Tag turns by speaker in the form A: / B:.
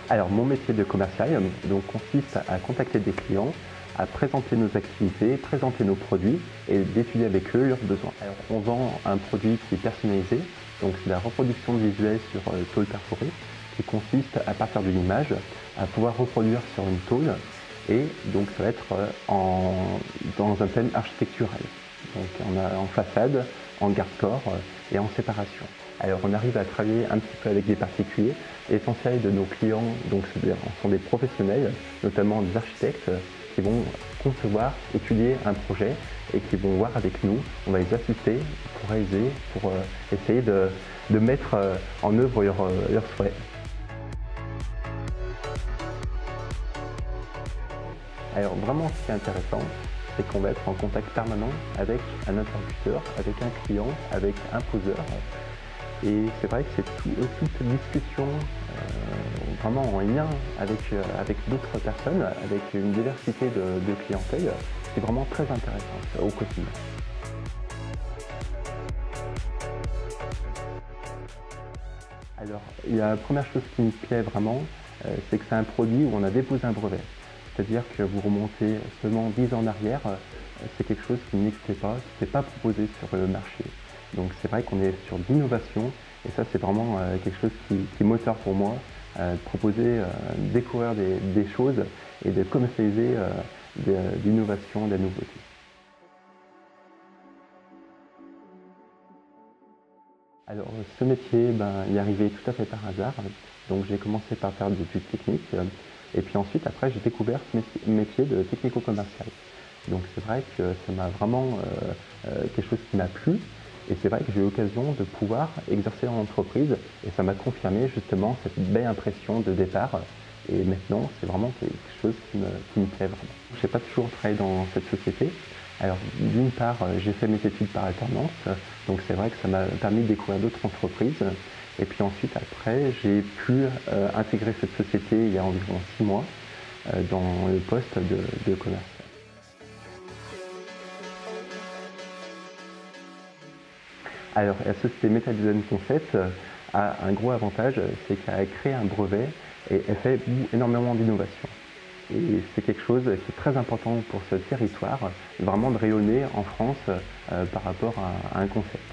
A: Alors mon métier de commercial donc, consiste à contacter des clients, à présenter nos activités, présenter nos produits et d'étudier avec eux leurs besoins. Alors, on vend un produit qui est personnalisé, donc c'est la reproduction visuelle sur tôle perforée, qui consiste à partir d'une image à pouvoir reproduire sur une tôle et donc ça va être dans un thème architectural. Donc on a en façade, en garde-corps et en séparation. Alors on arrive à travailler un petit peu avec des particuliers. L'essentiel de nos clients donc, sont des professionnels, notamment des architectes, qui vont concevoir, étudier un projet et qui vont voir avec nous. On va les assister pour réaliser, pour essayer de mettre en œuvre leurs souhaits. Alors vraiment ce qui est intéressant, c'est qu'on va être en contact permanent avec un interlocuteur, avec un client, avec un poseur. Et c'est vrai que c'est toute discussion vraiment en lien avec d'autres personnes, avec une diversité de clientèle, qui est vraiment très intéressante au quotidien. Alors, la première chose qui me plaît vraiment, c'est que c'est un produit où on a déposé un brevet. C'est-à-dire que vous remontez seulement 10 ans en arrière, c'est quelque chose qui n'existait pas, qui n'était pas proposé sur le marché. Donc c'est vrai qu'on est sur l'innovation et ça c'est vraiment quelque chose qui est moteur pour moi, de proposer, de découvrir des choses et de commercialiser l'innovation, des nouveautés. Alors ce métier, il est arrivé tout à fait par hasard. Donc j'ai commencé par faire des études techniques et puis ensuite après j'ai découvert ce métier de technico-commercial. Donc c'est vrai que ça m'a vraiment quelque chose qui m'a plu. Et c'est vrai que j'ai eu l'occasion de pouvoir exercer en entreprise et ça m'a confirmé justement cette belle impression de départ. Et maintenant, c'est vraiment quelque chose qui me plaît vraiment. Je n'ai pas toujours travaillé dans cette société. Alors d'une part, j'ai fait mes études par alternance, donc c'est vrai que ça m'a permis de découvrir d'autres entreprises. Et puis ensuite, après, j'ai pu intégrer cette société il y a environ 6 mois dans le poste de commercial. Alors, la société Metal Design Concept a un gros avantage, c'est qu'elle a créé un brevet et elle fait énormément d'innovation. Et c'est quelque chose qui est très important pour ce territoire, vraiment de rayonner en France par rapport à un concept.